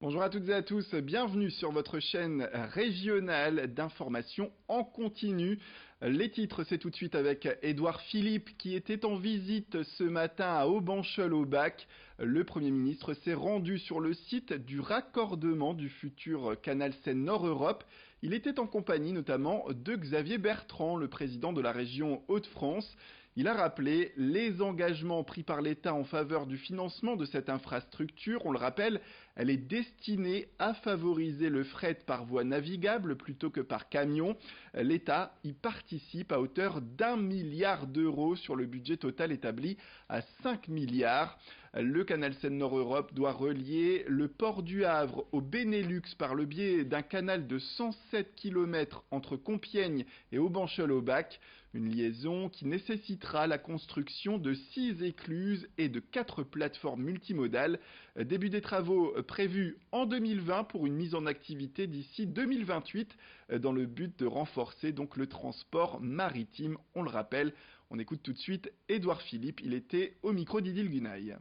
Bonjour à toutes et à tous, bienvenue sur votre chaîne régionale d'information en continu. Les titres, c'est tout de suite avec Édouard Philippe qui était en visite ce matin à Aubanchel-au-Bac. Le Premier ministre s'est rendu sur le site du raccordement du futur canal Seine-Nord-Europe. Il était en compagnie notamment de Xavier Bertrand, le président de la région Hauts-de-France. Il a rappelé les engagements pris par l'État en faveur du financement de cette infrastructure. On le rappelle, elle est destinée à favoriser le fret par voie navigable plutôt que par camion. L'État y participe à hauteur d'1 milliard d'euros sur le budget total établi à 5 milliards. Le canal Seine-Nord-Europe doit relier le port du Havre au Benelux par le biais d'un canal de 107 km entre Compiègne et Aubanchel-au-Bac. Une liaison qui nécessitera la construction de 6 écluses et de 4 plateformes multimodales. Début des travaux prévus en 2020 pour une mise en activité d'ici 2028 dans le but de renforcer donc le transport maritime. On le rappelle, on écoute tout de suite Édouard Philippe, il était au micro d'Idil Gunaï.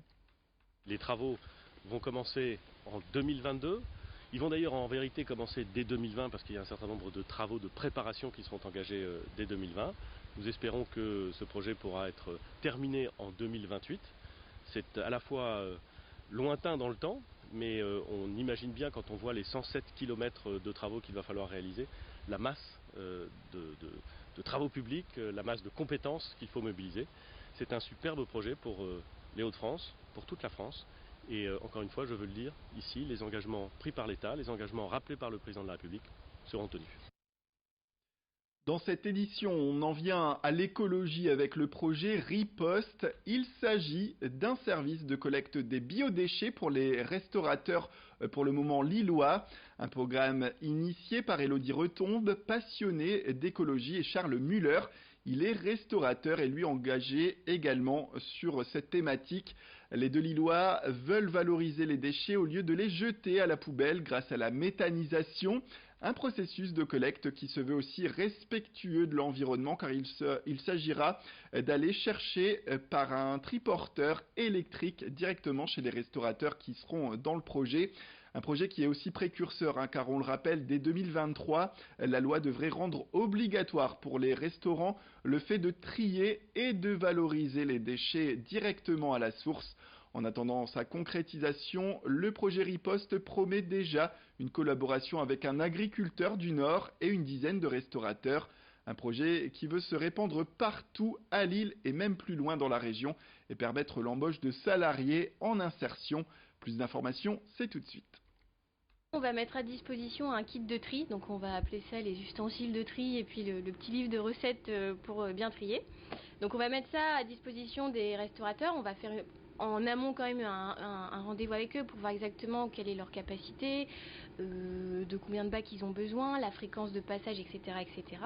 Les travaux vont commencer en 2022. Ils vont d'ailleurs en vérité commencer dès 2020 parce qu'il y a un certain nombre de travaux de préparation qui seront engagés dès 2020. Nous espérons que ce projet pourra être terminé en 2028. C'est à la fois lointain dans le temps, mais on imagine bien quand on voit les 107 km de travaux qu'il va falloir réaliser, la masse de travaux publics, la masse de compétences qu'il faut mobiliser. C'est un superbe projet pour les Hauts-de-France, pour toute la France. Et encore une fois, je veux le dire, ici, les engagements pris par l'État, les engagements rappelés par le président de la République seront tenus. Dans cette édition, on en vient à l'écologie avec le projet Riposte. Il s'agit d'un service de collecte des biodéchets pour les restaurateurs pour le moment lillois. Un programme initié par Élodie Retombe, passionnée d'écologie, et Charles Muller. Il est restaurateur et lui engagé également sur cette thématique. Les deux Lillois veulent valoriser les déchets au lieu de les jeter à la poubelle grâce à la méthanisation. Un processus de collecte qui se veut aussi respectueux de l'environnement car il s'agira d'aller chercher par un triporteur électrique directement chez les restaurateurs qui seront dans le projet. Un projet qui est aussi précurseur, car on le rappelle, dès 2023, la loi devrait rendre obligatoire pour les restaurants le fait de trier et de valoriser les déchets directement à la source. En attendant sa concrétisation, le projet Riposte promet déjà une collaboration avec un agriculteur du Nord et une dizaine de restaurateurs. Un projet qui veut se répandre partout à Lille et même plus loin dans la région et permettre l'embauche de salariés en insertion. Plus d'informations, c'est tout de suite. On va mettre à disposition un kit de tri, donc on va appeler ça les ustensiles de tri et puis le petit livre de recettes pour bien trier. Donc on va mettre ça à disposition des restaurateurs, on va faire en amont quand même un rendez-vous avec eux pour voir exactement quelle est leur capacité, de combien de bacs ils ont besoin, la fréquence de passage, etc., etc.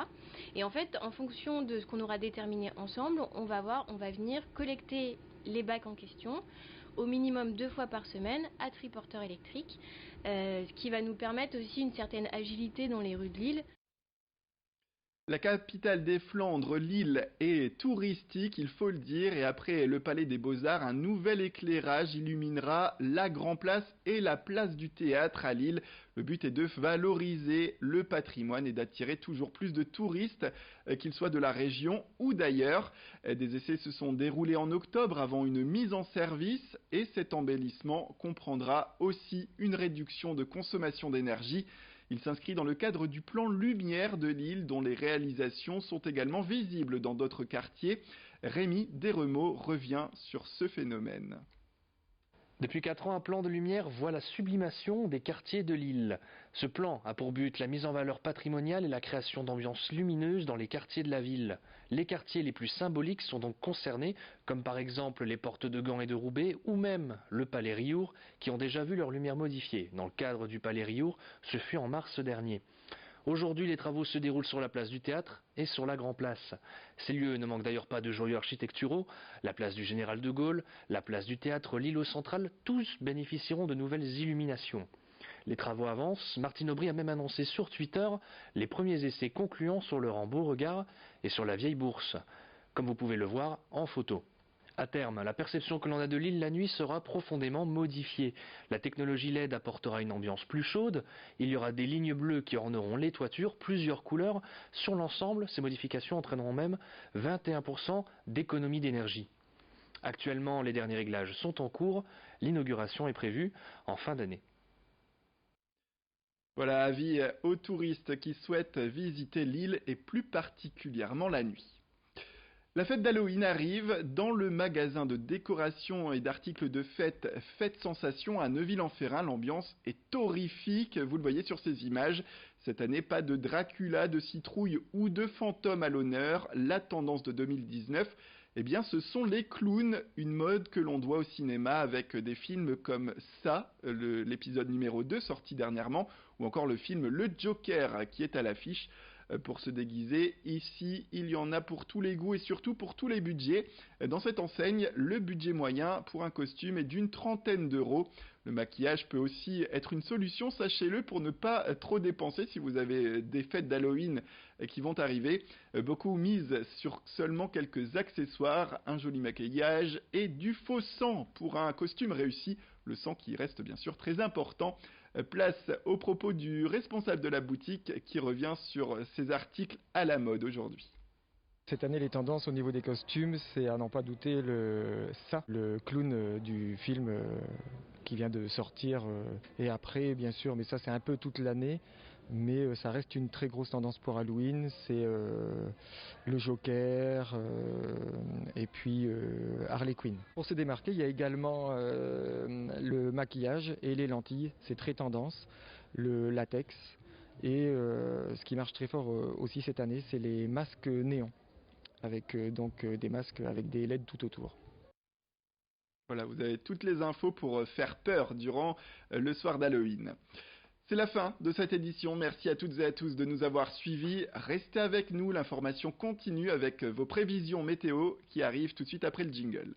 Et en fait, en fonction de ce qu'on aura déterminé ensemble, on va venir collecter les bacs en question au minimum 2 fois par semaine à triporteur électrique, ce qui va nous permettre aussi une certaine agilité dans les rues de Lille. La capitale des Flandres, Lille, est touristique, il faut le dire, et après le Palais des Beaux-Arts, un nouvel éclairage illuminera la Grand Place et la place du Théâtre à Lille. Le but est de valoriser le patrimoine et d'attirer toujours plus de touristes, qu'ils soient de la région ou d'ailleurs. Des essais se sont déroulés en octobre avant une mise en service et cet embellissement comprendra aussi une réduction de consommation d'énergie. Il s'inscrit dans le cadre du plan Lumière de Lille dont les réalisations sont également visibles dans d'autres quartiers. Rémi Desremeaux revient sur ce phénomène. Depuis 4 ans, un plan de lumière voit la sublimation des quartiers de Lille. Ce plan a pour but la mise en valeur patrimoniale et la création d'ambiances lumineuses dans les quartiers de la ville. Les quartiers les plus symboliques sont donc concernés, comme par exemple les portes de Gand et de Roubaix, ou même le Palais Riour, qui ont déjà vu leur lumière modifiée. Dans le cadre du Palais Riour, ce fut en mars dernier. Aujourd'hui, les travaux se déroulent sur la place du Théâtre et sur la Grand Place. Ces lieux ne manquent d'ailleurs pas de joyaux architecturaux. La place du Général de Gaulle, la place du Théâtre, l'îlot central, tous bénéficieront de nouvelles illuminations. Les travaux avancent. Martine Aubry a même annoncé sur Twitter les premiers essais concluants sur le rang Beauregard et sur la vieille bourse, comme vous pouvez le voir en photo. À terme, la perception que l'on a de l'île la nuit sera profondément modifiée. La technologie LED apportera une ambiance plus chaude, il y aura des lignes bleues qui orneront les toitures, plusieurs couleurs. Sur l'ensemble, ces modifications entraîneront même 21% d'économie d'énergie. Actuellement, les derniers réglages sont en cours, l'inauguration est prévue en fin d'année. Voilà, avis aux touristes qui souhaitent visiter l'île et plus particulièrement la nuit. La fête d'Halloween arrive dans le magasin de décoration et d'articles de fête Fête Sensation à Neuville-en-Ferrain. L'ambiance est horrifique, vous le voyez sur ces images. Cette année, pas de Dracula, de citrouille ou de fantôme à l'honneur. La tendance de 2019, eh bien, ce sont les clowns, une mode que l'on doit au cinéma avec des films comme ça, l'épisode numéro 2 sorti dernièrement, ou encore le film Le Joker qui est à l'affiche. Pour se déguiser, ici, il y en a pour tous les goûts et surtout pour tous les budgets. Dans cette enseigne, le budget moyen pour un costume est d'une 30aine d'euros. Le maquillage peut aussi être une solution, sachez-le, pour ne pas trop dépenser si vous avez des fêtes d'Halloween qui vont arriver. Beaucoup misent sur seulement quelques accessoires, un joli maquillage et du faux sang pour un costume réussi. Le sang qui reste bien sûr très important. Place aux propos du responsable de la boutique qui revient sur ces articles à la mode aujourd'hui. Cette année, les tendances au niveau des costumes, c'est à n'en pas douter le clown du film qui vient de sortir. Et après, bien sûr, mais ça c'est un peu toute l'année, mais ça reste une très grosse tendance pour Halloween. C'est le Joker et puis Harley Quinn. Pour se démarquer, il y a également le maquillage et les lentilles, c'est très tendance, le latex. Et ce qui marche très fort aussi cette année, c'est les masques néons, avec des masques avec des LED tout autour. Voilà, vous avez toutes les infos pour faire peur durant le soir d'Halloween. C'est la fin de cette édition. Merci à toutes et à tous de nous avoir suivis. Restez avec nous, l'information continue avec vos prévisions météo qui arrivent tout de suite après le jingle.